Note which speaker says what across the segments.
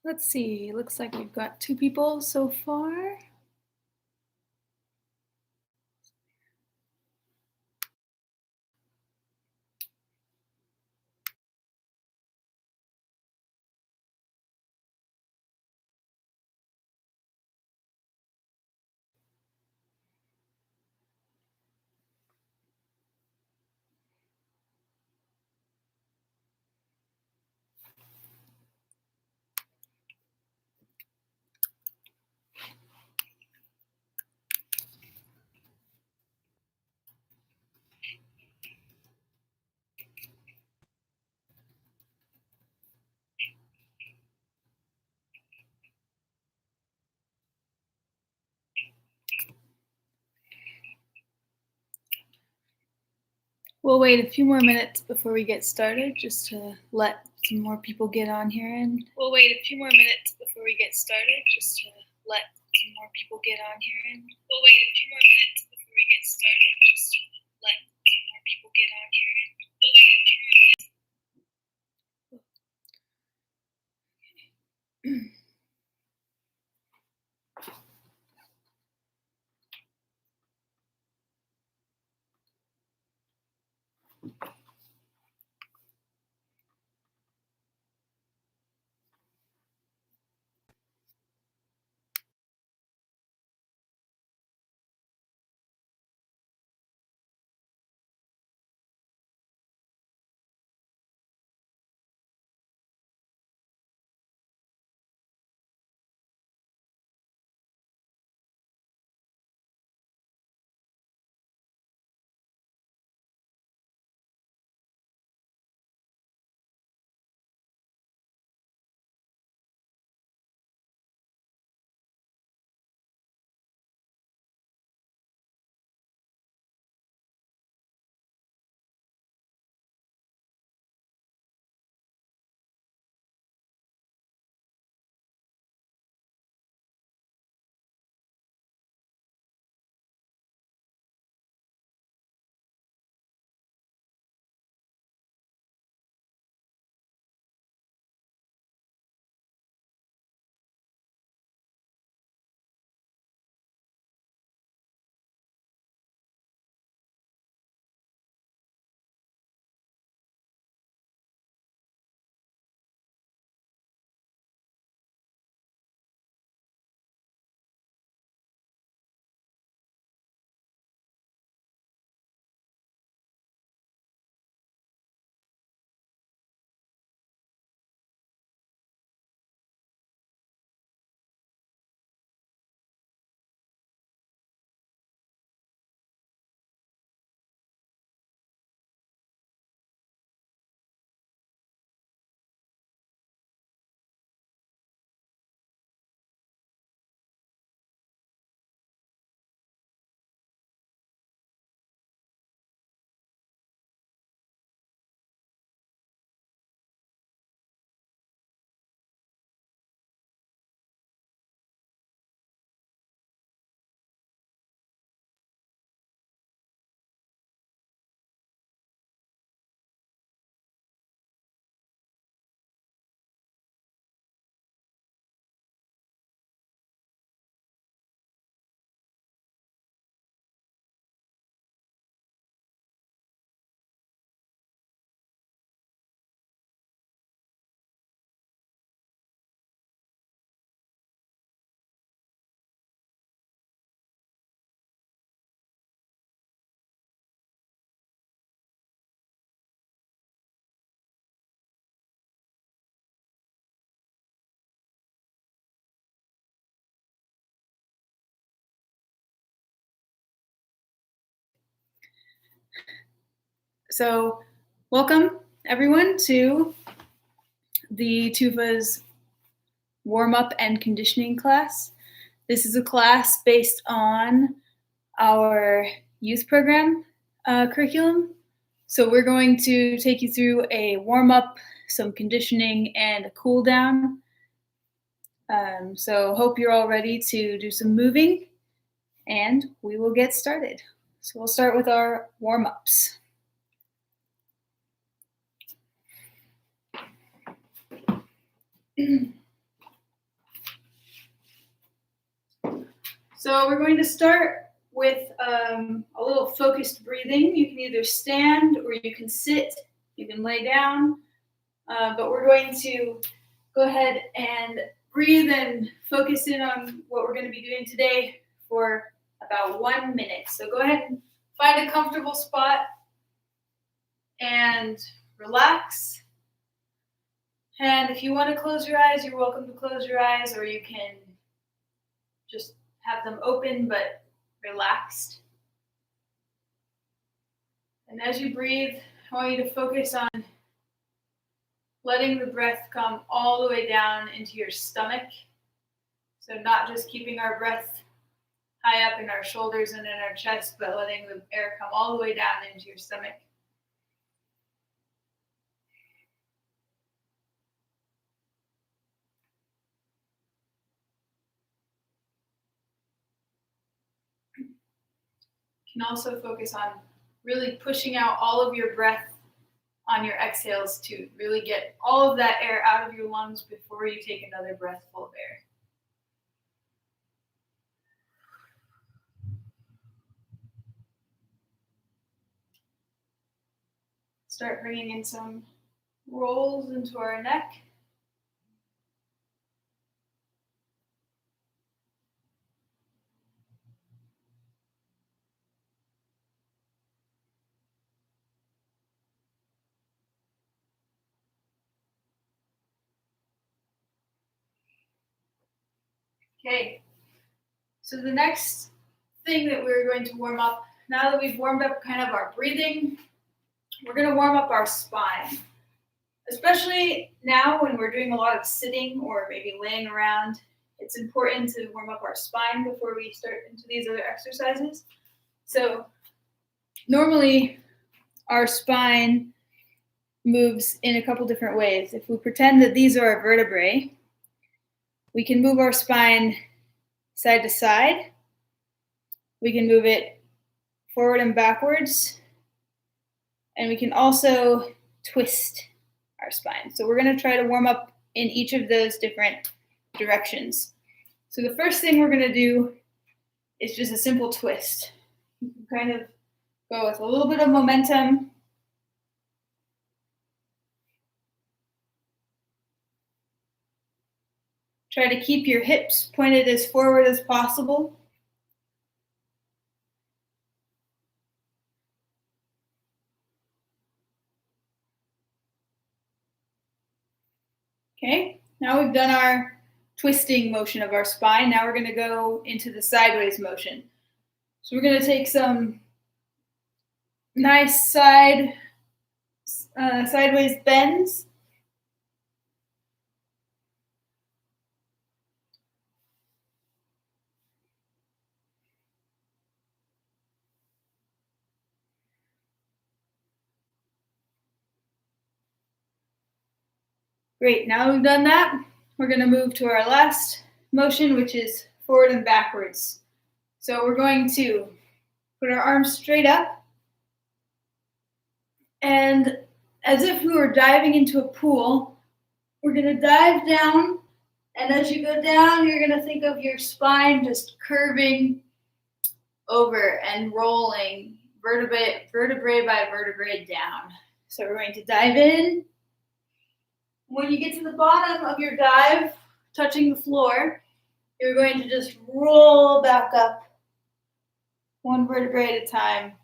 Speaker 1: Let's see, looks like we've got 2 people so far. We'll wait a few more minutes before we get started, just to let some more people get on here. And we'll wait a few more minutes before we get started, just to let some more people get on here. And we'll wait a few more minutes before we get started, just to let some more people get on here. And we'll wait a few more minutes. So, welcome everyone to the Tufas warm-up and conditioning class. This is a class based on our youth program curriculum. So we're going to take you through a warm-up, some conditioning, and a cool down. So hope you're all ready to do some moving. and we will get started. So we'll start with our warm-ups. So we're going to start with a little focused breathing. You can either stand or you can sit, you can lay down, but we're going to go ahead and breathe and focus in on what we're going to be doing today for about 1 minute. So go ahead and find a comfortable spot and relax. And if you want to close your eyes, you're welcome to close your eyes, or you can just have them open but relaxed. And as you breathe, I want you to focus on letting the breath come all the way down into your stomach. So not just keeping our breath high up in our shoulders and in our chest, but letting the air come all the way down into your stomach. You can also focus on really pushing out all of your breath on your exhales to really get all of that air out of your lungs before you take another breath full of air. Start bringing in some rolls into our neck. Okay, so the next thing that we're going to warm up, now that we've warmed up kind of our breathing, we're going to warm up our spine. Especially now when we're doing a lot of sitting or maybe laying around, it's important to warm up our spine before we start into these other exercises. So normally our spine moves in a couple different ways. If we pretend that these are our vertebrae, we can move our spine side to side. We can move it forward and backwards. And we can also twist our spine. So we're going to try to warm up in each of those different directions. So the first thing we're going to do is just a simple twist. You can kind of go with a little bit of momentum. Try to keep your hips pointed as forward as possible. Okay, now we've done our twisting motion of our spine. Now we're going to go into the sideways motion. So we're going to take some nice sideways bends. Great, now we've done that, we're going to move to our last motion, which is forward and backwards. So we're going to put our arms straight up, and as if we were diving into a pool, we're going to dive down, and as you go down, you're going to think of your spine just curving over and rolling vertebrae by vertebrae down. So we're going to dive in. When you get to the bottom of your dive, touching the floor, you're going to just roll back up one vertebrae at a time.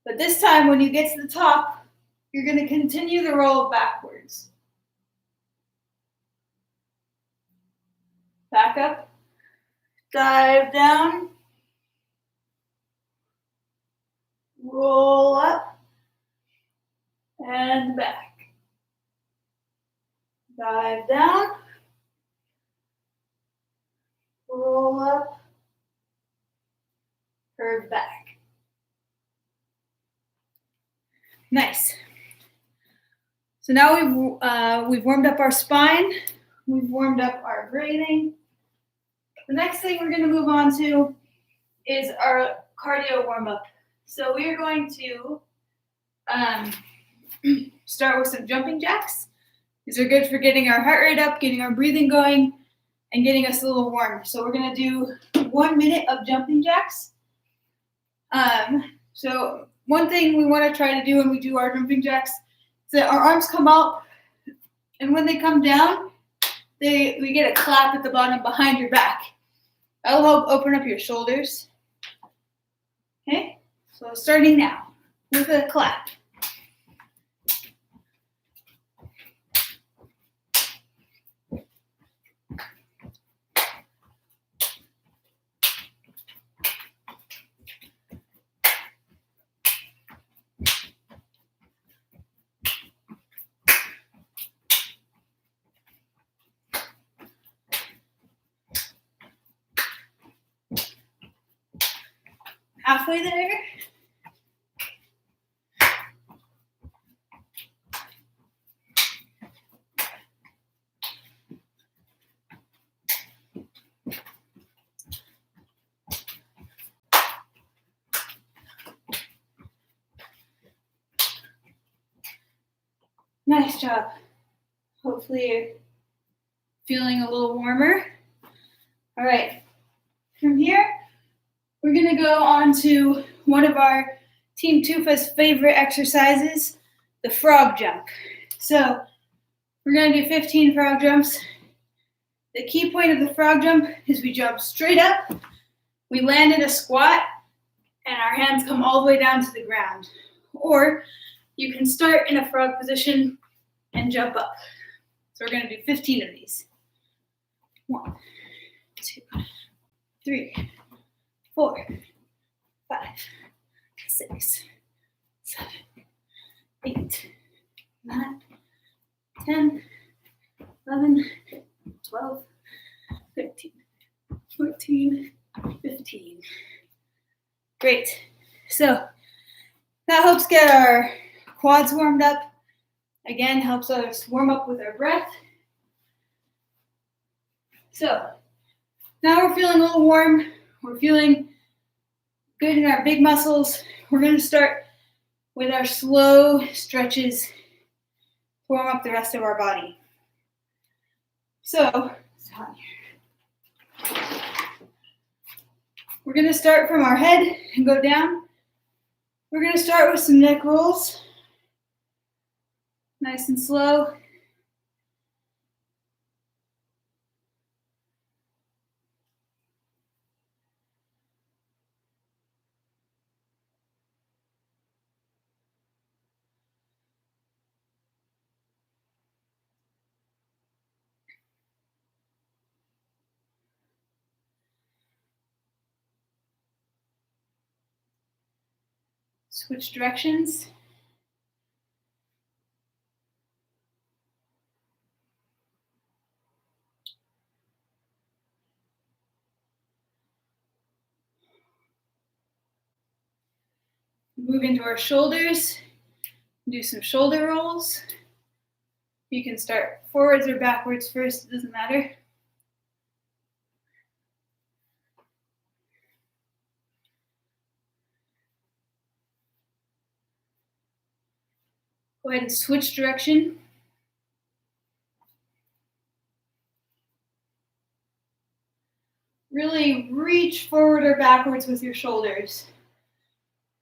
Speaker 1: But this time, when you get to the top, you're going to continue the roll backwards. Back up, dive down, roll up, and back. Dive down, roll up, curve back. Nice. So now we've warmed up our spine, we've warmed up our breathing. The next thing we're going to move on to is our cardio warm-up. So we are going to start with some jumping jacks. These are good for getting our heart rate up, getting our breathing going, and getting us a little warm. So we're gonna do 1 minute of jumping jacks. So one thing we wanna try to do when we do our jumping jacks is that our arms come out, and when they come down, we get a clap at the bottom behind your back. That'll help open up your shoulders. Okay, so starting now with a clap. Halfway there. Nice job. Hopefully you're feeling a little warmer. All right, from here, we're gonna go on to one of our Team Tufas favorite exercises, the frog jump. So we're gonna do 15 frog jumps. The key point of the frog jump is we jump straight up, we land in a squat, and our hands come all the way down to the ground. Or you can start in a frog position and jump up. So we're gonna do 15 of these. 1, 2, 3, 4, 5, 6, 7, 8, 9, 10, 11, 12, 13, 14, 15. Great. So that helps get our quads warmed up. Again, helps us warm up with our breath. So now we're feeling a little warm. We're feeling good in our big muscles. We're going to start with our slow stretches to warm up the rest of our body. So we're going to start from our head and go down. We're going to start with some neck rolls. Nice and slow. Switch directions. Move into our shoulders. Do some shoulder rolls. You can start forwards or backwards first, it doesn't matter. Go ahead and switch direction. Really reach forward or backwards with your shoulders,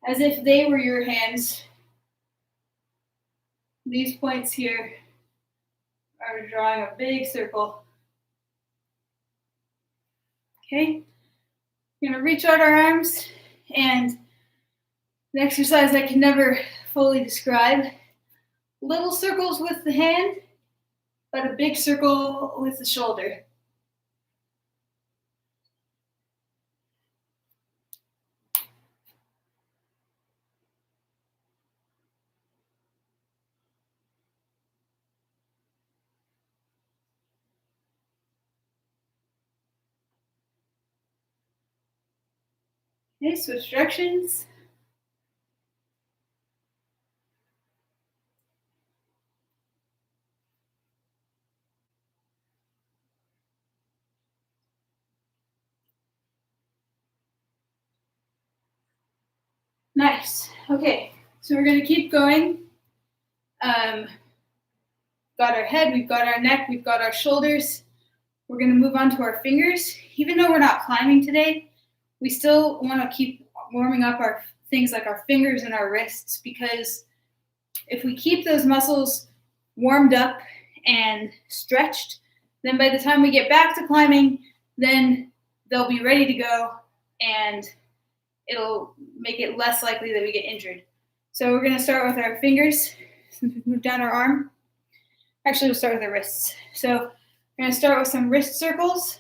Speaker 1: as if they were your hands. These points here are drawing a big circle. Okay, we're gonna reach out our arms, and an exercise I can never fully describe. Little circles with the hand, but a big circle with the shoulder. Okay, switch directions. Nice. Okay, so we're going to keep going. Got our head, we've got our neck, we've got our shoulders. We're going to move on to our fingers. Even though we're not climbing today, we still want to keep warming up our things like our fingers and our wrists, because if we keep those muscles warmed up and stretched, then by the time we get back to climbing, then they'll be ready to go, and it'll make it less likely that we get injured. So we're going to start with our fingers. Since we've moved down our arm. Actually, we'll start with our wrists. So we're going to start with some wrist circles.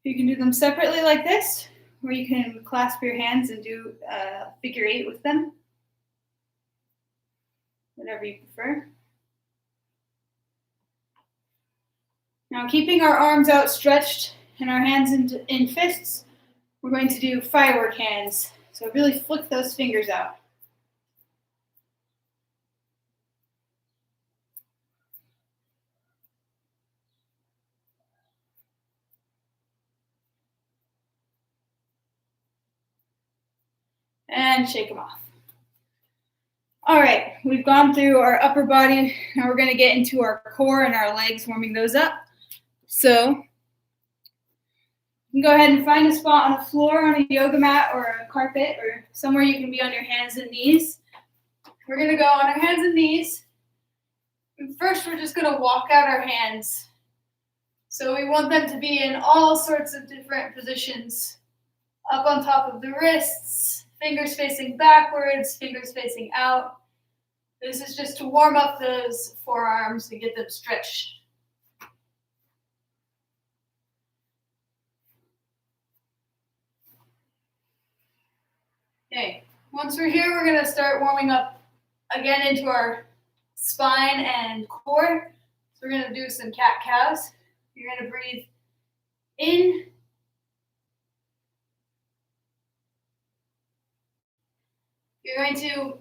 Speaker 1: You can do them separately like this, or you can clasp your hands and do figure 8 with them. Whatever you prefer. Now, keeping our arms outstretched and our hands in fists, we're going to do firework hands. So really flick those fingers out. And shake them off. All right, we've gone through our upper body. Now we're going to get into our core and our legs, warming those up. So you can go ahead and find a spot on the floor, on a yoga mat or a carpet, or somewhere you can be on your hands and knees. We're going to go on our hands and knees. And first, we're just going to walk out our hands. So we want them to be in all sorts of different positions. Up on top of the wrists, fingers facing backwards, fingers facing out. This is just to warm up those forearms and get them stretched. Okay, once we're here, we're going to start warming up again into our spine and core. So we're going to do some cat-cows. You're going to breathe in. You're going to,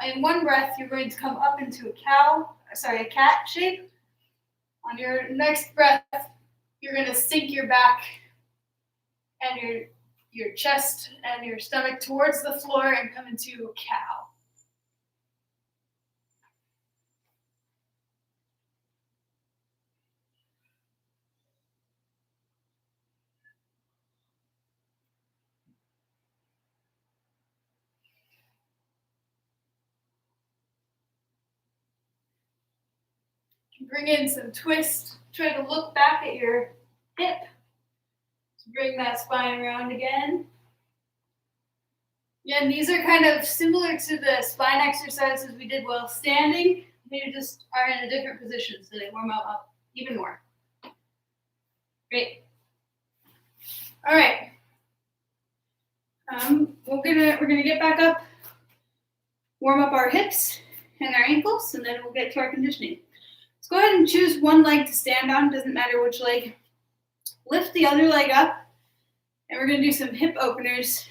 Speaker 1: in one breath, you're going to come up into a cat shape. On your next breath, you're going to sink your back and your chest and your stomach towards the floor and come into a cow. Bring in some twist. Try to look back at your hip. Bring that spine around again. Yeah, and these are kind of similar to the spine exercises we did while standing. They just are in a different position, so they warm up even more. Great. All right. We're gonna get back up, warm up our hips and our ankles, and then we'll get to our conditioning. So go ahead and choose one leg to stand on. Doesn't matter which leg. Lift the other leg up, and we're going to do some hip openers.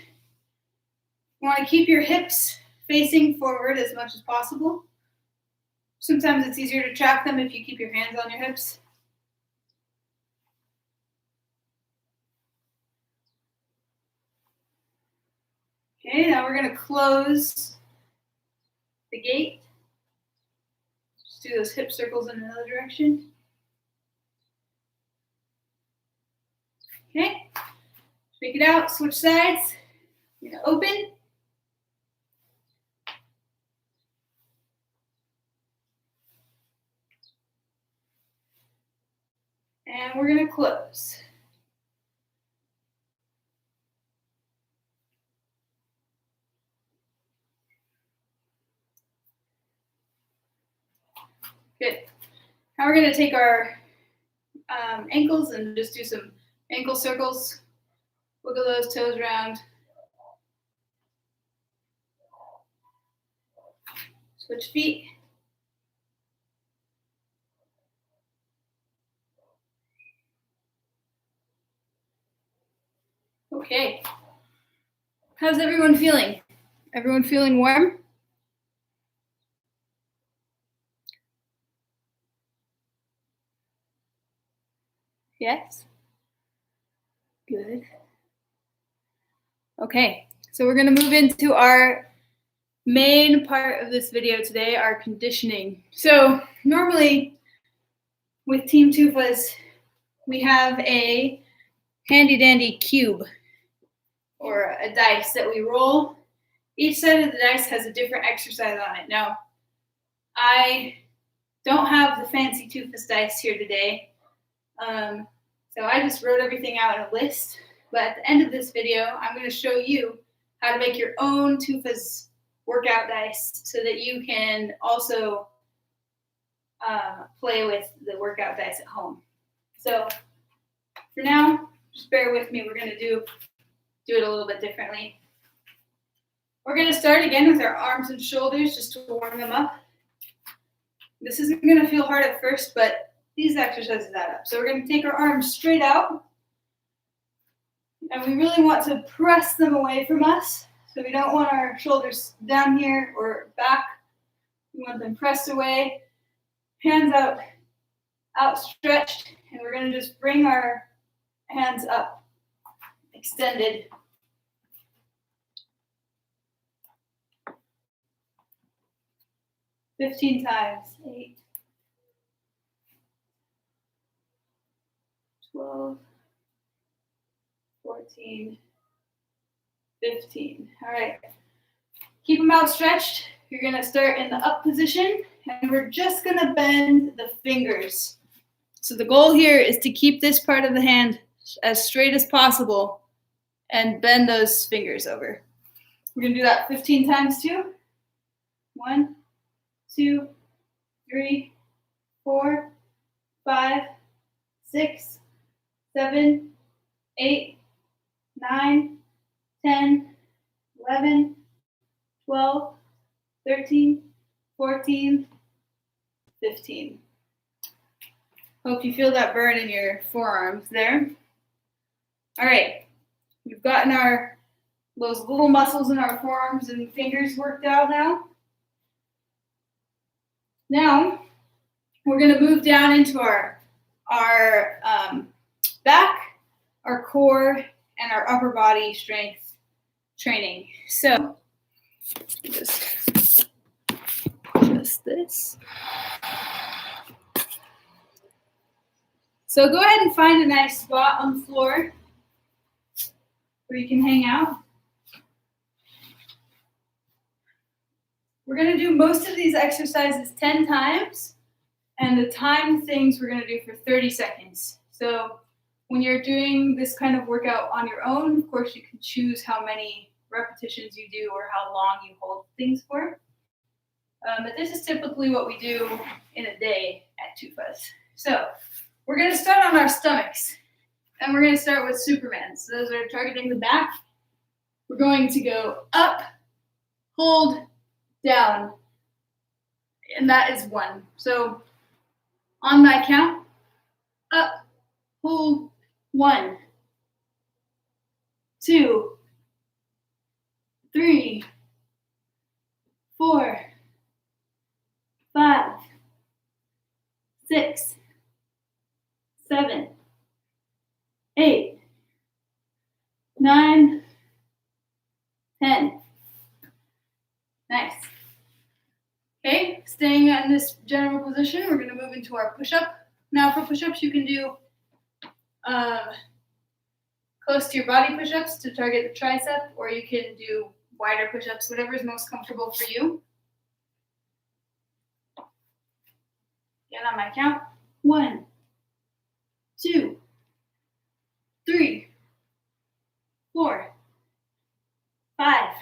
Speaker 1: You want to keep your hips facing forward as much as possible. Sometimes it's easier to track them if you keep your hands on your hips. Okay, now we're going to close the gate. Just do those hip circles in another direction. Okay, shake it out, switch sides. We're going to open. And we're going to close. Good. Now we're going to take our ankles and just do some ankle circles. Wiggle those toes around. Switch feet. Okay. How's everyone feeling? Everyone feeling warm? Yes? Good. Okay, so we're going to move into our main part of this video today, our conditioning. So normally with Team Tufas, we have a handy dandy cube or a dice that we roll. Each side of the dice has a different exercise on it. Now, I don't have the fancy Tufas dice here today, so I just wrote everything out in a list. But at the end of this video, I'm going to show you how to make your own Tufas workout dice so that you can also play with the workout dice at home. So for now, just bear with me. We're going to do it a little bit differently. We're going to start again with our arms and shoulders just to warm them up. This isn't going to feel hard at first, but these exercises add up. So we're going to take our arms straight out, and we really want to press them away from us. So we don't want our shoulders down here or back. We want them pressed away, hands out, outstretched, and we're going to just bring our hands up, extended. $15 times. 8, 12, 14, 15. All right. Keep them outstretched. You're going to start in the up position, and we're just going to bend the fingers. So the goal here is to keep this part of the hand as straight as possible and bend those fingers over. We're going to do that 15 times too. 1, 2, 3, 4, 5, 6, 7, 8, 9, 10, 11, 12, 13, 14, 15. Hope you feel that burn in your forearms there. All right, we've gotten those little muscles in our forearms and fingers worked out now. Now, we're going to move down into our back, our core, and our upper body strength training. So, just this. So go ahead and find a nice spot on the floor where you can hang out. We're going to do most of these exercises 10 times, and the time things we're going to do for 30 seconds. So when you're doing this kind of workout on your own, of course, you can choose how many repetitions you do or how long you hold things for. But this is typically what we do in a day at Tufas. So we're going to start on our stomachs, and we're going to start with Superman. So those are targeting the back. We're going to go up, hold, down, and that is 1. So on my count, up, hold, 1, 2, 3, 4, 5, 6, 7, 8, 9, 10. Nice. Okay, staying in this general position, we're going to move into our push-up. Now for push-ups, you can do close to your body push-ups to target the tricep, or you can do wider push-ups, whatever is most comfortable for you. Again, on my count, 1, 2, 3, 4, 5,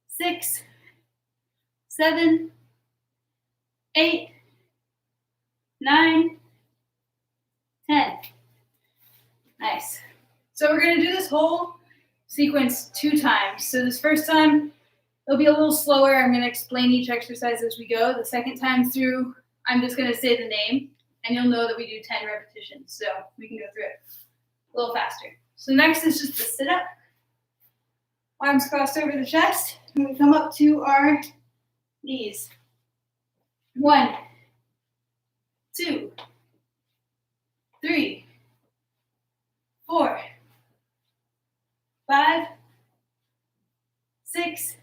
Speaker 1: 6, 7, 8, 9, 10. Nice. So we're going to do this whole sequence 2 times. So this first time, it'll be a little slower. I'm going to explain each exercise as we go. The second time through, I'm just going to say the name, and you'll know that we do 10 repetitions. So we can go through it a little faster. So next is just the sit-up. Arms crossed over the chest, and we come up to our knees. 1, 2, 3, 4, 6,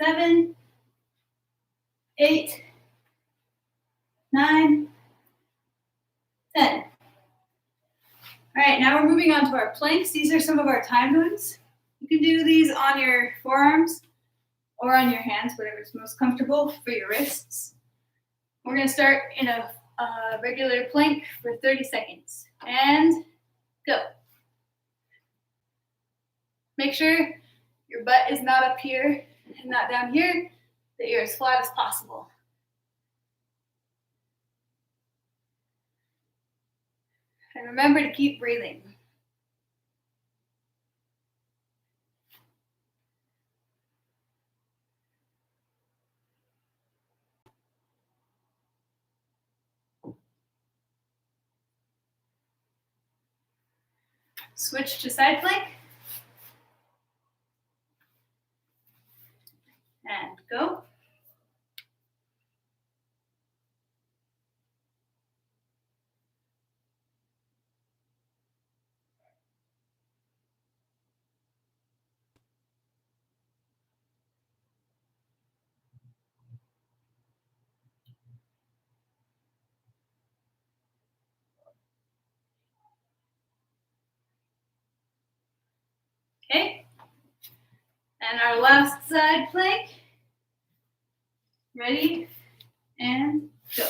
Speaker 1: 7, 8, 9, 10. All right, now we're moving on to our planks. These are some of our timed ones. You can do these on your forearms or on your hands, whatever's most comfortable for your wrists. We're going to start in a regular plank for 30 seconds. And go. Make sure your butt is not up here and not down here, that you're as flat as possible. And remember to keep breathing. Switch to side plank. And go. Okay. And our last side plank. Ready? And go.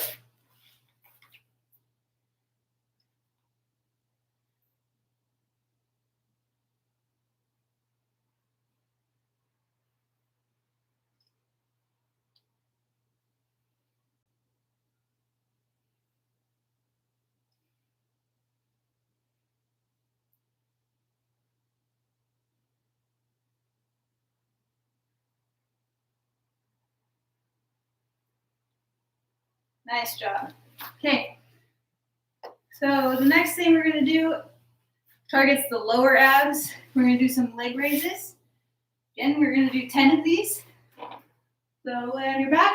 Speaker 1: Nice job. Okay. So the next thing we're going to do targets the lower abs. We're going to do some leg raises. Again, we're going to do 10 of these. So lay on your back.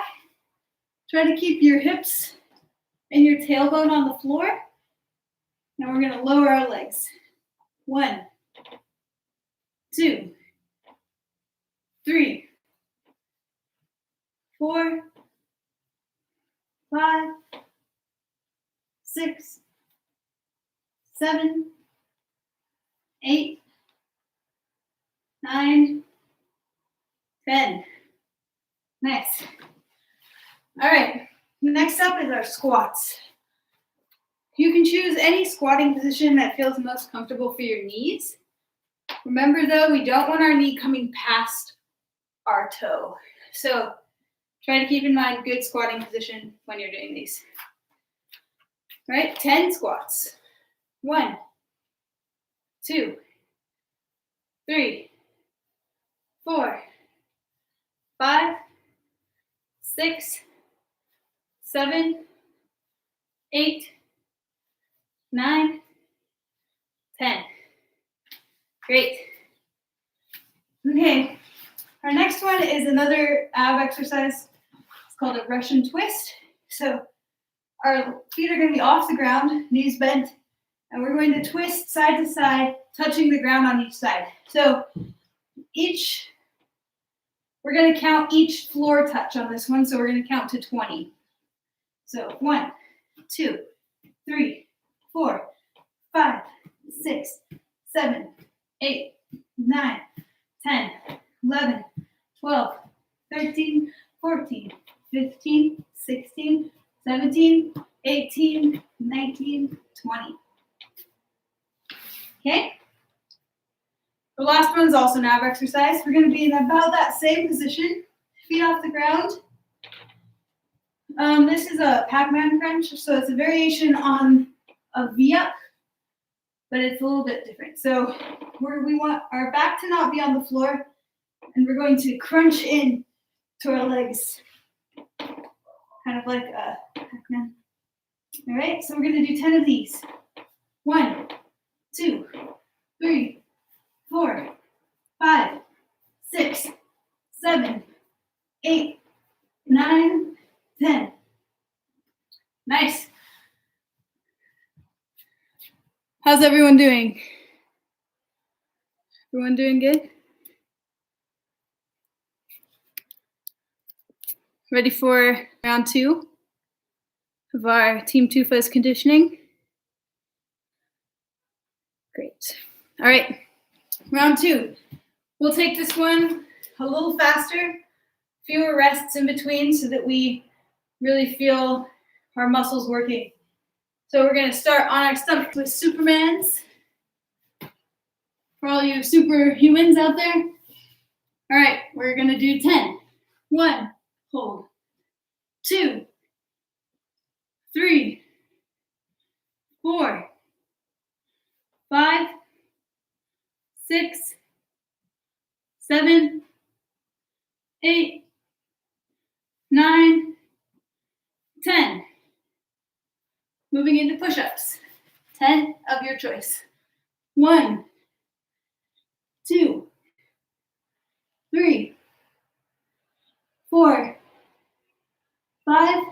Speaker 1: Try to keep your hips and your tailbone on the floor. Now we're going to lower our legs. 1, 2, 3, 4, 5, 6, 7, 8, 9, 10. Nice. All right, next up is our squats. You can choose any squatting position that feels most comfortable for your knees. Remember though, we don't want our knee coming past our toe. So try to keep in mind good squatting position when you're doing these. All right, 10 squats. 1, 2, 3, 4, 5, 6, 7, 8, 9, 10. Great. Okay, our next one is another ab exercise. It's called a Russian twist. So our feet are going to be off the ground, knees bent, and we're going to twist side to side, touching the ground on each side. So we're going to count each floor touch on this one, so we're going to count to 20. So 1, 2, 3, 4, 5, 6, 7, 8, 9, 10, 11, 12, 13, 14, 15, 16, 17, 18, 19, 20. Okay? The last one is also an ab exercise. We're going to be in about that same position, feet off the ground. This is a Pac-Man crunch, so it's a variation on a V-up, but it's a little bit different. So we want our back to not be on the floor, and we're going to crunch in to our legs, kind of like a Pac-Man. All right, so we're going to do 10 of these. 1, 2, 3, 4, 5, 6, 7, 8, 9, 10. Nice. How's everyone doing? Everyone doing good? Ready for round 2 of our Team Tufas conditioning? Great. All right, round 2. We'll take this one a little faster, fewer rests in between so that we really feel our muscles working. So we're going to start on our stomach with Supermans. For all you superhumans out there. All right, we're going to do 10. 1, hold. 2, 3, 4, 5, 6, 7, 8, 9, 10. Moving into push-ups. 10 of your choice. 1, 2, 3, 4, 5,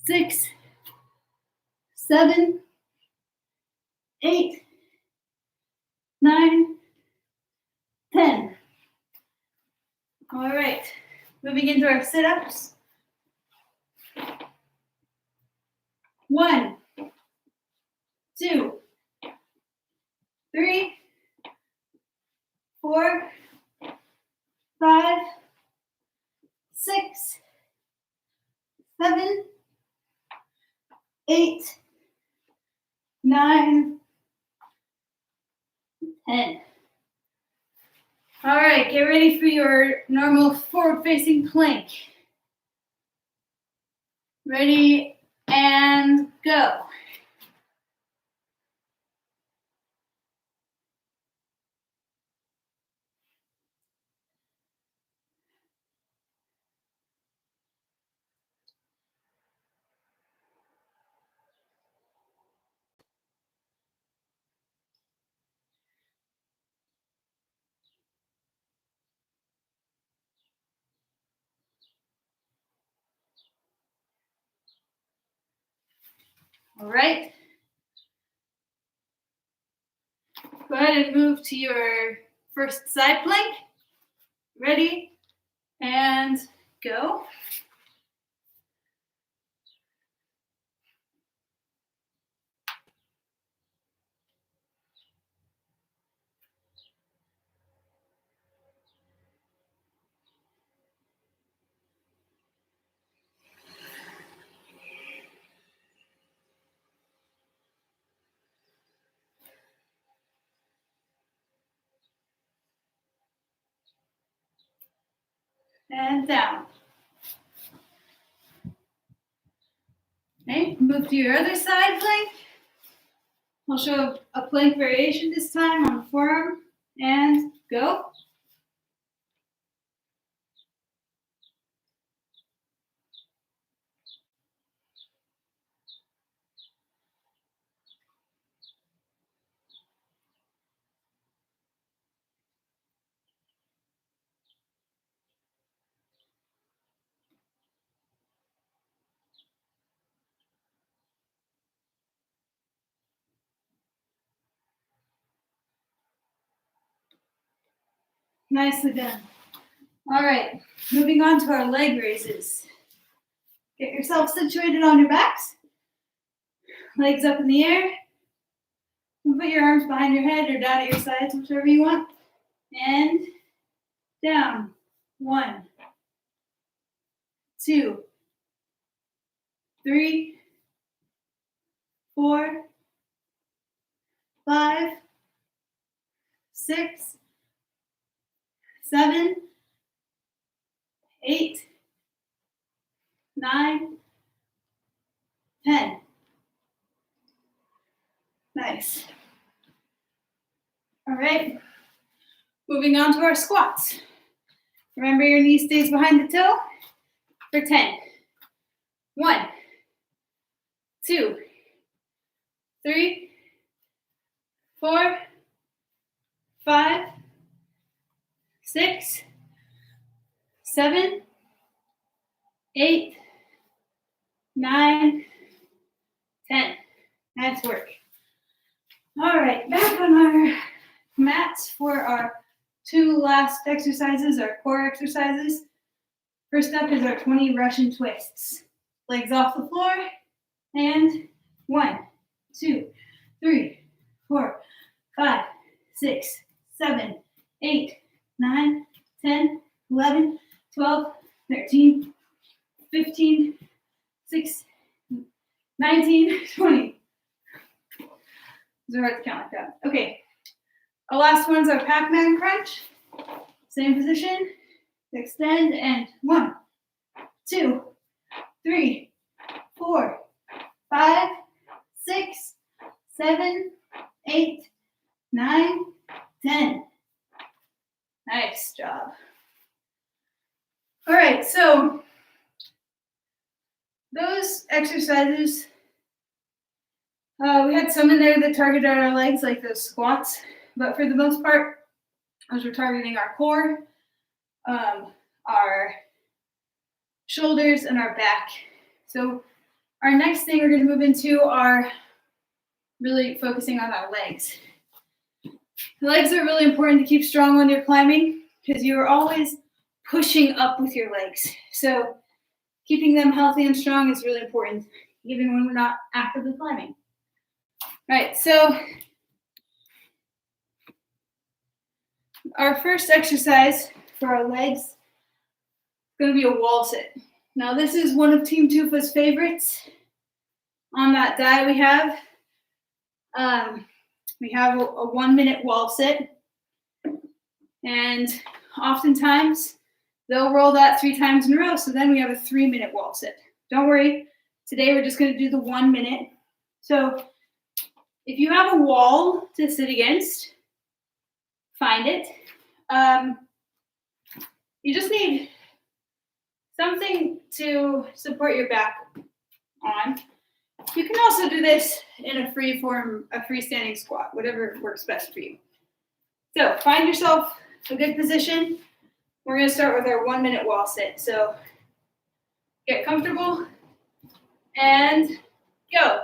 Speaker 1: 6, 7, 8, 9, 10. All right, moving into our sit-ups. 1, 2, 3, 4, 5, 6, 7, 8, 9, 10. All right, get ready for your normal forward-facing plank. Ready and go. All right. Go ahead and move to your first side plank. Ready and go. And down. Okay, move to your other side plank. I'll show a plank variation this time on the forearm. And go. Nicely done. All right, moving on to our leg raises. Get yourself situated on your backs. Legs up in the air. And put your arms behind your head or down at your sides, whichever you want. And down. 1, 2, 3, 4, 5, 6, 7, 8, 9, 10. Nice. All right. Moving on to our squats. Remember your knee stays behind the toe for 10. 1, 2, 3, 4, 5, 6, 7, 8, 9, 10. Nice work. All right, back on our mats for our 2 last exercises, our core exercises. First up is our 20 Russian twists. Legs off the floor, and 1, 2, 3, 4, 5, 6, 7, 8, 9, 10, 11, 12, 13, 15, 16, 19, 20. Those are hard to count like that. Okay. Our last one's our Pac-Man crunch. Same position. Extend and 1, 2, 3, 4, 5, 6, 7, 8, 9, 10. Nice job. All right, so those exercises, we had some in there that targeted our legs, like those squats, but for the most part, those were targeting our core, our shoulders, and our back. So our next thing we're going to move into are really focusing on our legs. The legs are really important to keep strong when you're climbing because you're always pushing up with your legs. So keeping them healthy and strong is really important, even when we're not actively climbing. All right, so our first exercise for our legs is going to be a wall sit. Now, this is one of Team Tufas' favorites. On that die we have a 1-minute wall sit. And oftentimes, they'll roll that 3 times in a row, so then we have a 3-minute wall sit. Don't worry, today we're just going to do the 1 minute. So if you have a wall to sit against, find it. You just need something to support your back on. You can also do this in a free form, a freestanding squat, whatever works best for you. So find yourself a good position. We're going to start with our 1-minute wall sit. So get comfortable and go.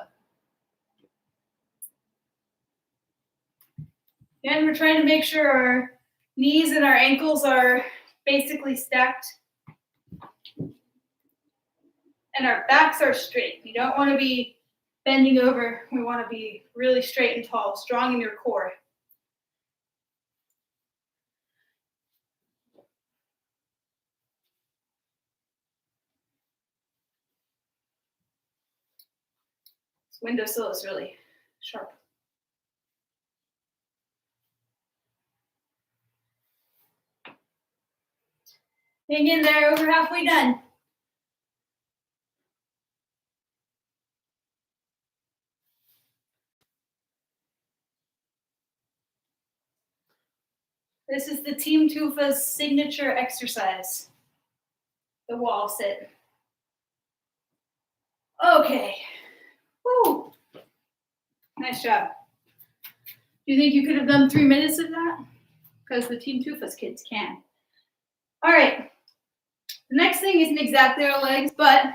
Speaker 1: And we're trying to make sure our knees and our ankles are basically stacked and our backs are straight. You don't want to be bending over. We want to be really straight and tall, strong in your core. This windowsill is really sharp. Hang in there, over halfway done. This is the Team Tufas signature exercise, the wall sit. Okay. Woo. Nice job. Do you think you could have done 3 minutes of that? Because the Team Tufas kids can. All right. The next thing isn't exactly our legs, but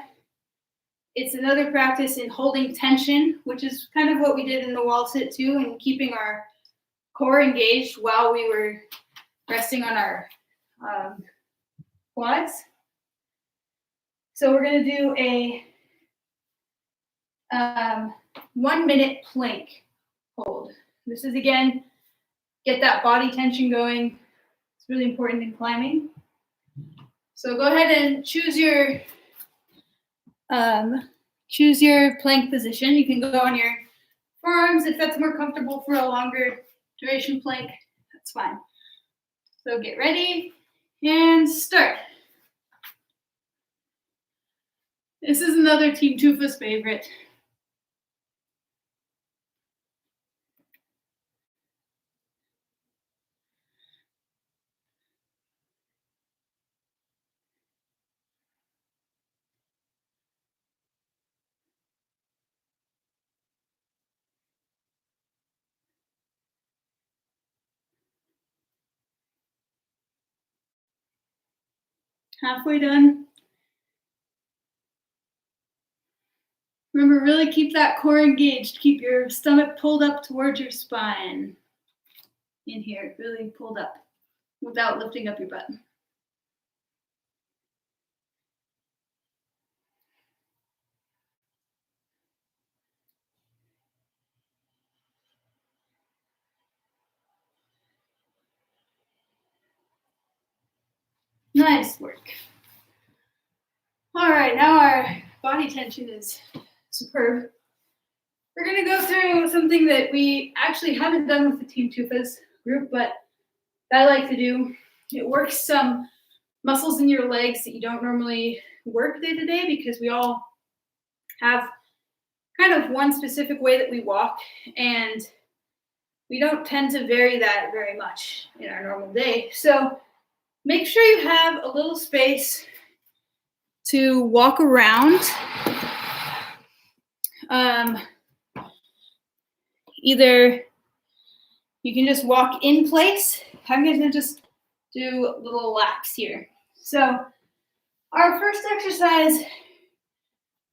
Speaker 1: it's another practice in holding tension, which is kind of what we did in the wall sit too, and keeping our core engaged while we were resting on our quads. So we're going to do a 1-minute plank hold. This is, again, get that body tension going. It's really important in climbing. So go ahead and choose your plank position. You can go on your forearms if that's more comfortable for a longer duration plank. That's fine. So get ready and start. This is another Team Tufas favorite. Halfway done. Remember, really keep that core engaged. Keep your stomach pulled up towards your spine. In here, really pulled up without lifting up your butt. Nice work. All right, now our body tension is superb. We're going to go through something that we actually haven't done with the Team Tufas group, but that I like to do. It works some muscles in your legs that you don't normally work day to day, because we all have kind of one specific way that we walk, and we don't tend to vary that very much in our normal day. So make sure you have a little space to walk around. Either you can just walk in place. I'm going to just do little laps here. So our first exercise,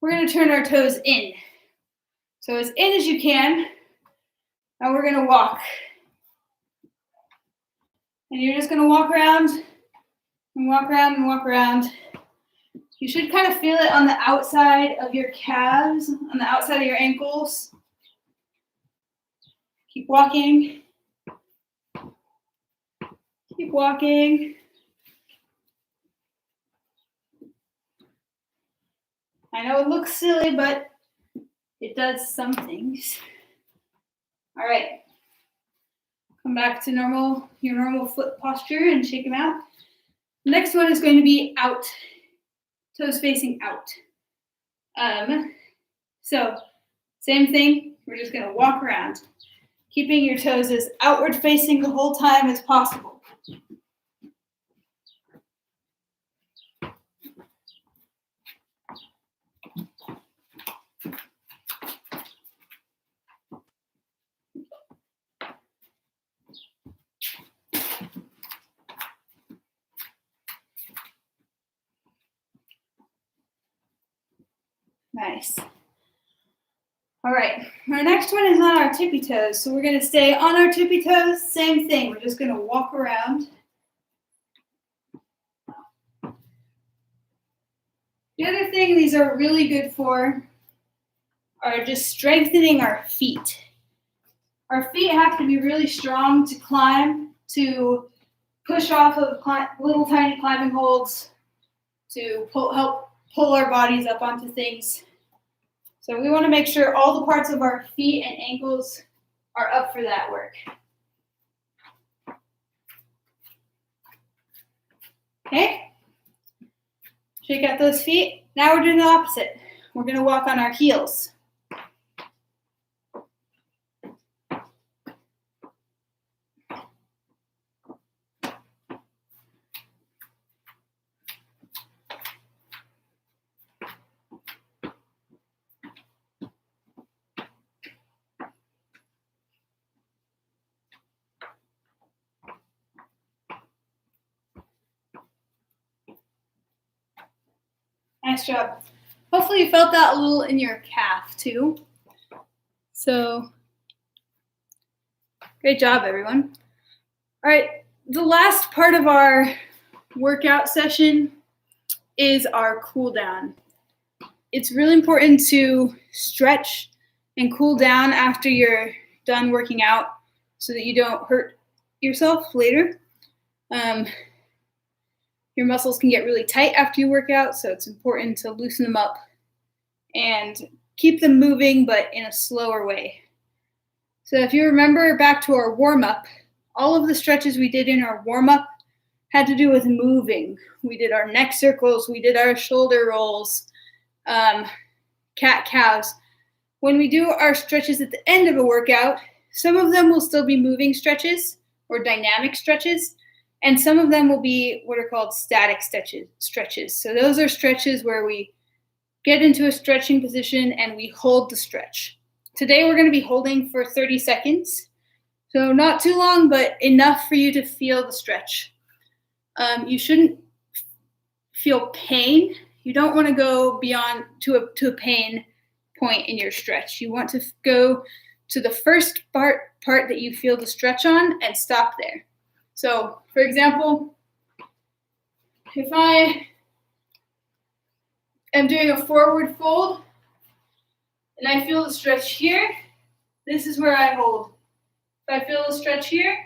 Speaker 1: we're going to turn our toes in. So as in as you can. Now we're going to walk. And you're just going to walk around and walk around and walk around. You should kind of feel it on the outside of your calves, on the outside of your ankles. Keep walking. Keep walking. I know it looks silly, but it does some things. All right. Come back to your normal foot posture and shake them out. The next one is going to be out. Toes facing out. So same thing. We're just going to walk around, keeping your toes as outward facing the whole time as possible. Nice. All right, our next one is on our tippy toes. So we're going to stay on our tippy toes. Same thing. We're just going to walk around. The other thing these are really good for are just strengthening our feet. Our feet have to be really strong to climb, to push off of little tiny climbing holds, to help pull our bodies up onto things. So we want to make sure all the parts of our feet and ankles are up for that work. Okay? Shake out those feet. Now we're doing the opposite. We're going to walk on our heels. Nice job. Hopefully you felt that a little in your calf too. So, great job, everyone. All right, the last part of our workout session is our cool down. It's really important to stretch and cool down after you're done working out so that you don't hurt yourself later. Your muscles can get really tight after you work out, so it's important to loosen them up and keep them moving, but in a slower way. So if you remember back to our warm-up, all of the stretches we did in our warm-up had to do with moving. We did our neck circles, we did our shoulder rolls, cat-cows. When we do our stretches at the end of a workout, some of them will still be moving stretches or dynamic stretches, and some of them will be what are called static stretches. So those are stretches where we get into a stretching position and we hold the stretch. Today we're going to be holding for 30 seconds. So not too long, but enough for you to feel the stretch. You shouldn't feel pain. You don't want to go beyond to a pain point in your stretch. You want to go to the first part that you feel the stretch on and stop there. So, for example, if I am doing a forward fold and I feel the stretch here, this is where I hold. If I feel the stretch here,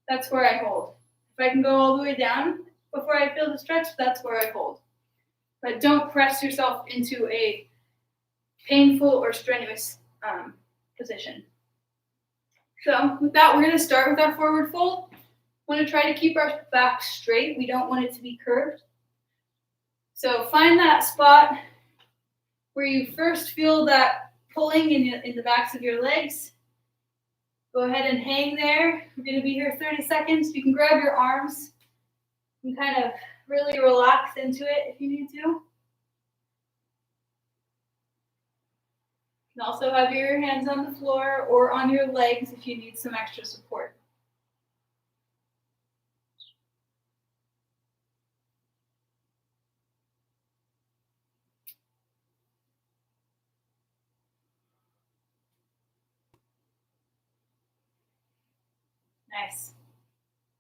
Speaker 1: that's where I hold. If I can go all the way down, if before I feel the stretch, that's where I hold. But don't press yourself into a painful or strenuous position. So with that, we're going to start with our forward fold. We want to try to keep our back straight. We don't want it to be curved. So find that spot where you first feel that pulling in the backs of your legs. Go ahead and hang there. We're going to be here 30 seconds. You can grab your arms and kind of really relax into it if you need to. You can also have your hands on the floor or on your legs if you need some extra support. Nice.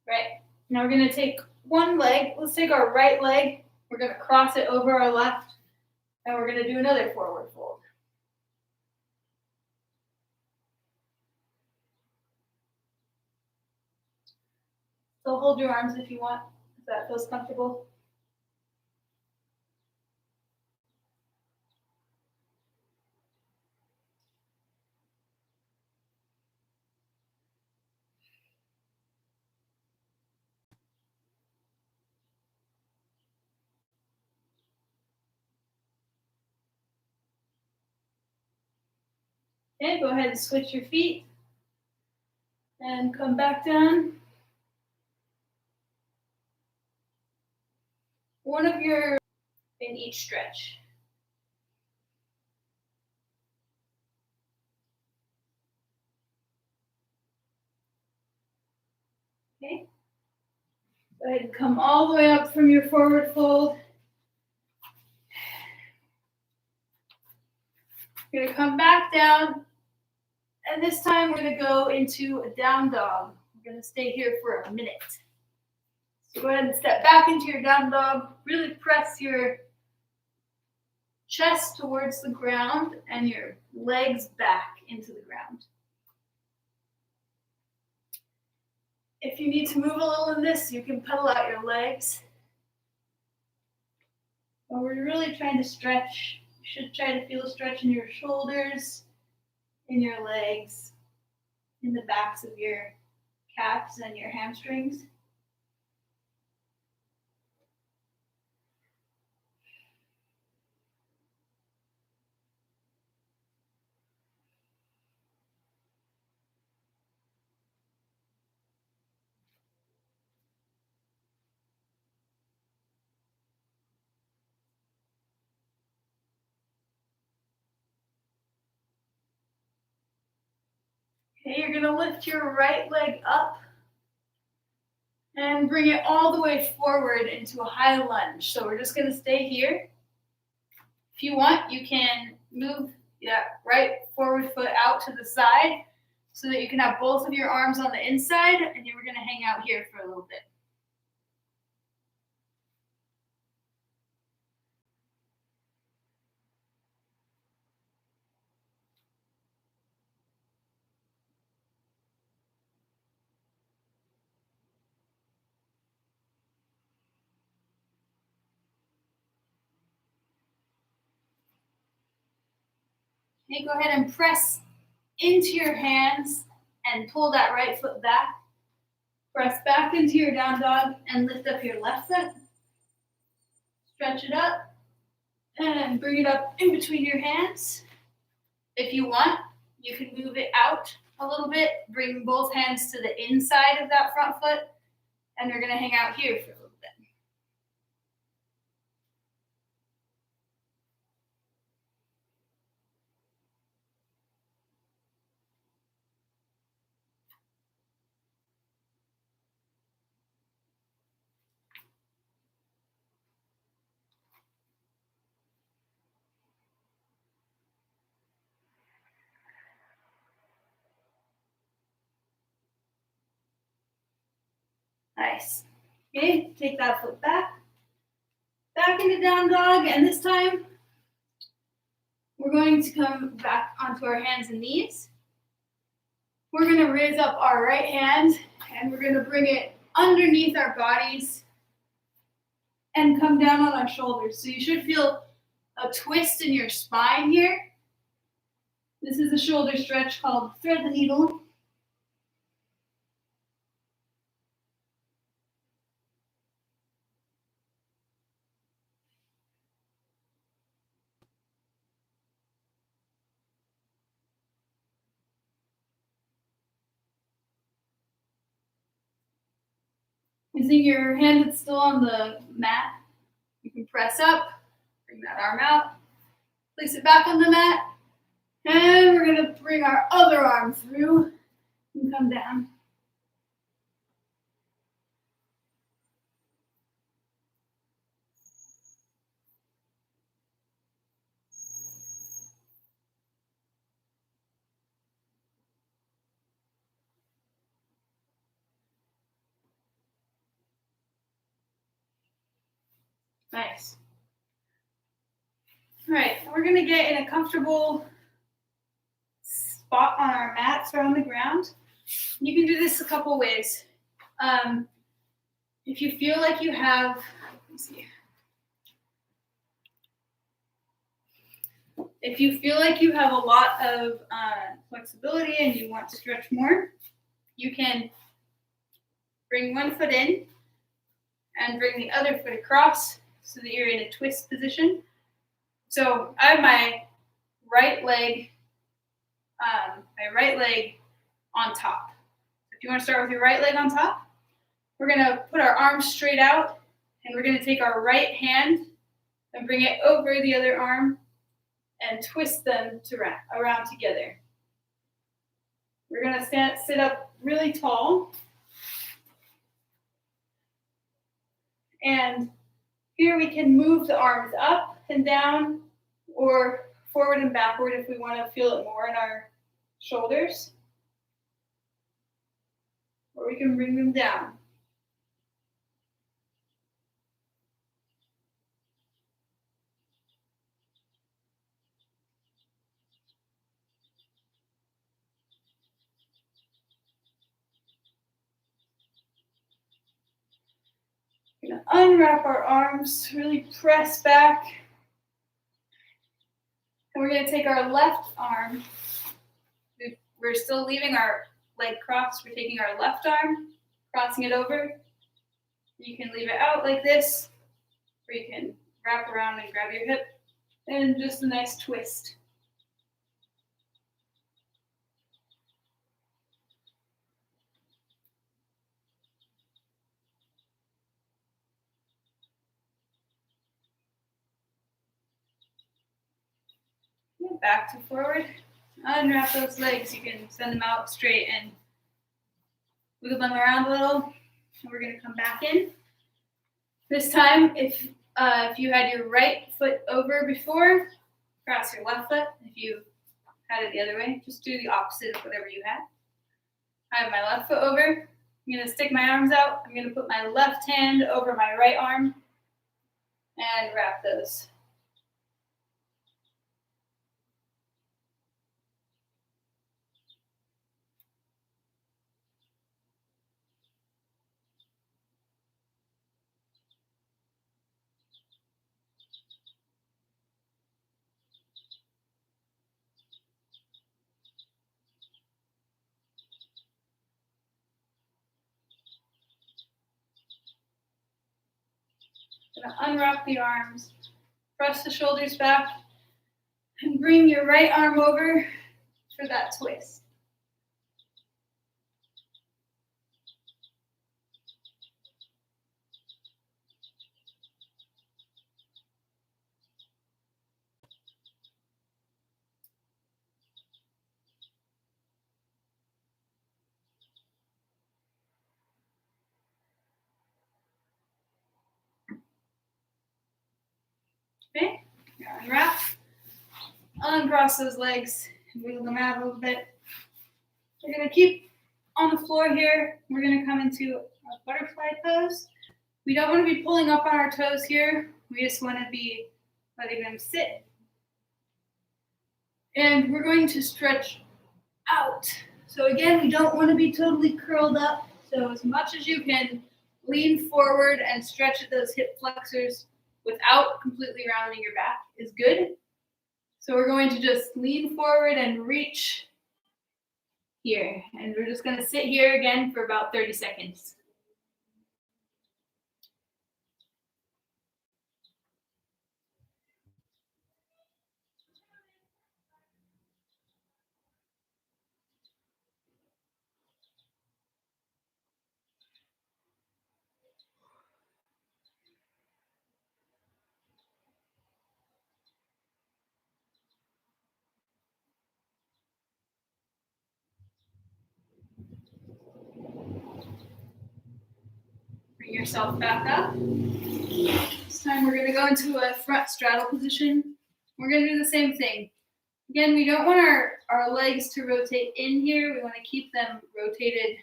Speaker 1: Right. Now we're going to take one leg. Let's take our right leg. We're going to cross it over our left, and we're going to do another forward fold. So hold your arms if you want, if that feels comfortable. Okay, go ahead and switch your feet and come back down. One of your in each stretch. Okay. Go ahead and come all the way up from your forward fold. You're going to come back down, and this time we're going to go into a down dog. We're going to stay here for a minute. So go ahead and step back into your down dog. Really press your chest towards the ground and your legs back into the ground. If you need to move a little in this, you can pedal out your legs. But we're really trying to stretch. You should try to feel a stretch in your shoulders, in your legs, in the backs of your calves and your hamstrings. Okay, you're going to lift your right leg up and bring it all the way forward into a high lunge. So we're just going to stay here. If you want, you can move that right forward foot out to the side so that you can have both of your arms on the inside, and you were going to hang out here for a little bit. Okay, go ahead and press into your hands and pull that right foot back. Press back into your down dog and lift up your left foot. Stretch it up and bring it up in between your hands. If you want, you can move it out a little bit. Bring both hands to the inside of that front foot, and you're going to hang out here for a little bit. Nice. Okay, take that foot back. Back into down dog, and this time we're going to come back onto our hands and knees. We're going to raise up our right hand, and we're going to bring it underneath our bodies and come down on our shoulders. So you should feel a twist in your spine here. This is a shoulder stretch called thread the needle. Using your hand that's still on the mat, you can press up, bring that arm out, place it back on the mat, and we're going to bring our other arm through and come down. Nice. All right, we're going to get in a comfortable spot on our mats or on the ground. You can do this a couple ways. If you feel like you have, let me see. If you feel like you have a lot of flexibility and you want to stretch more, you can bring one foot in and bring the other foot across so that you're in a twist position. So I have my right leg on top. If you want to start with your right leg on top, we're going to put our arms straight out, and we're going to take our right hand and bring it over the other arm and twist them around together. We're going to sit up really tall. And here we can move the arms up and down or forward and backward if we want to feel it more in our shoulders. Or we can bring them down. We're going to unwrap our arms, really press back. And we're going to take our left arm. We're still leaving our leg crossed. We're taking our left arm, crossing it over. You can leave it out like this, or you can wrap around and grab your hip, and just a nice twist. Back to forward. Unwrap those legs. You can send them out straight and wiggle them around a little. And we're going to come back in. This time, if you had your right foot over before, cross your left foot. If you had it the other way, just do the opposite of whatever you had. I have my left foot over. I'm going to stick my arms out. I'm going to put my left hand over my right arm and wrap those. Unwrap the arms, press the shoulders back, and bring your right arm over for that twist. Okay, unwrap, uncross those legs, and wiggle them out a little bit. We're going to keep on the floor here. We're going to come into a butterfly pose. We don't want to be pulling up on our toes here. We just want to be letting them sit. And we're going to stretch out. So again, we don't want to be totally curled up. So as much as you can lean forward and stretch at those hip flexors without completely rounding your back is good. So we're going to just lean forward and reach here. And we're just going to sit here again for about 30 seconds. Bring yourself back up. This time we're going to go into a front straddle position. We're going to do the same thing. Again, we don't want our legs to rotate in here. We want to keep them rotated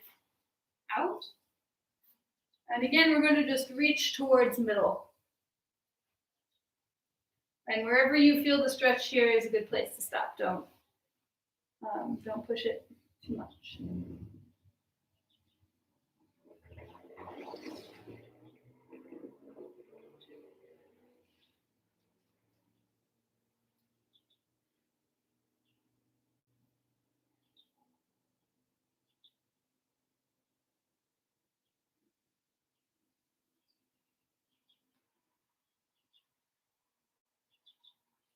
Speaker 1: out. And again, we're going to just reach towards middle. And wherever you feel the stretch here is a good place to stop. Don't push it too much.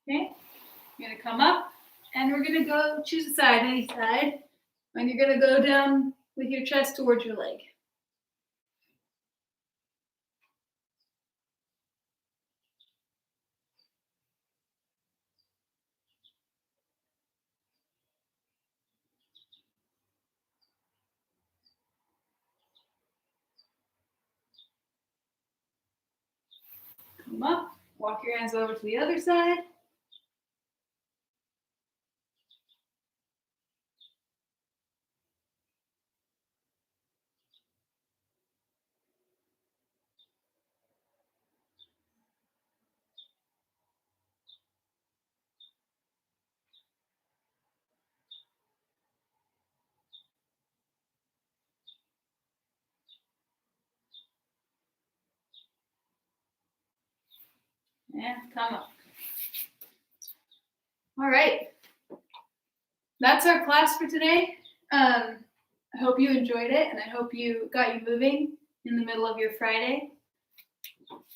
Speaker 1: Okay, you're going to come up and we're going to go choose a side, any side, and you're going to go down with your chest towards your leg. Come up, walk your hands over to the other side. And come up. All right. That's our class for today. I hope you enjoyed it, and I hope you got you moving in the middle of your Friday.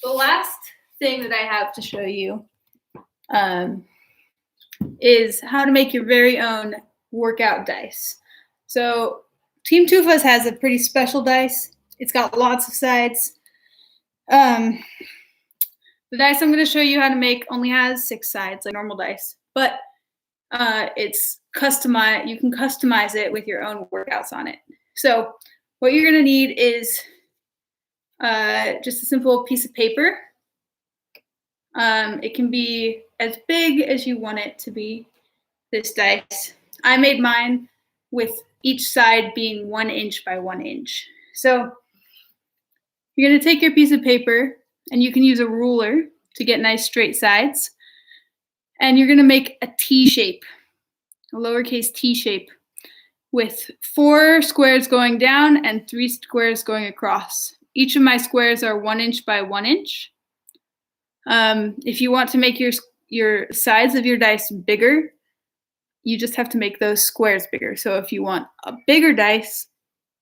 Speaker 1: The last thing that I have to show you is how to make your very own workout dice. So Team Tufas has a pretty special dice. It's got lots of sides. The dice I'm going to show you how to make only has 6 sides, like normal dice, but it's customized. You can customize it with your own workouts on it. So what you're going to need is just a simple piece of paper. It can be as big as you want it to be, this dice. I made mine with each side being 1 inch by 1 inch. So you're going to take your piece of paper, and you can use a ruler to get nice straight sides. And you're going to make a T shape, a lowercase T shape, with 4 squares going down and 3 squares going across. Each of my squares are 1 inch by 1 inch. If you want to make your sides of your dice bigger, you just have to make those squares bigger. So if you want a bigger dice,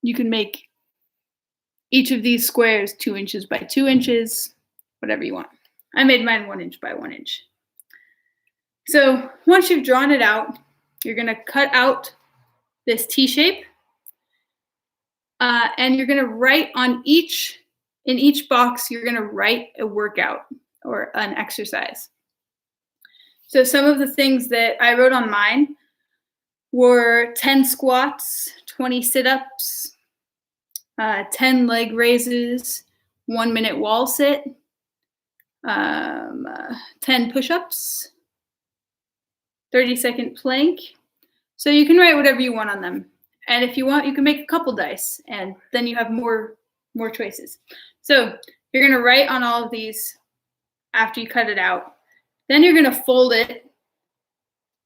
Speaker 1: you can make each of these squares 2 inches by 2 inches, whatever you want. I made mine 1 inch by 1 inch. So once you've drawn it out, you're going to cut out this T shape, and you're going to write in each box, you're going to write a workout or an exercise. So some of the things that I wrote on mine were 10 squats, 20 sit-ups, 10 leg raises, 1 minute wall sit, 10 push-ups, 30-second plank. So you can write whatever you want on them. And if you want, you can make a couple dice, and then you have more choices. So you're going to write on all of these after you cut it out. Then you're going to fold it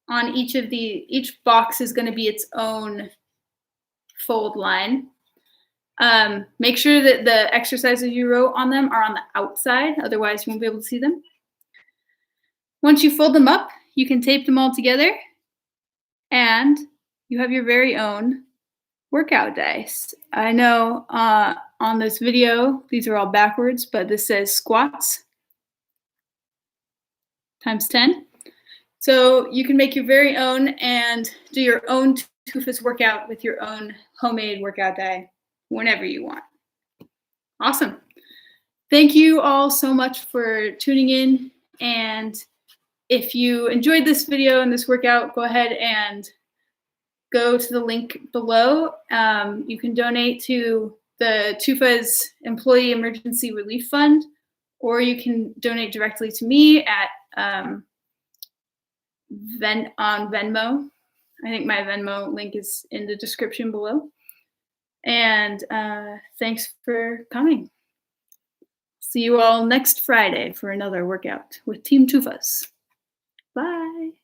Speaker 1: on each box is going to be its own fold line. Make sure that the exercises you wrote on them are on the outside, otherwise you won't be able to see them. Once you fold them up, you can tape them all together, and you have your very own workout day. I know on this video, these are all backwards, but this says squats times 10. So you can make your very own and do your own Tufas workout with your own homemade workout day whenever you want. Awesome. Thank you all so much for tuning in. And if you enjoyed this video and this workout, go ahead and go to the link below. You can donate to the Tufas Employee Emergency Relief Fund, or you can donate directly to me at on Venmo. I think my Venmo link is in the description below. And thanks for coming. See you all next Friday for another workout with Team Tufas. Bye.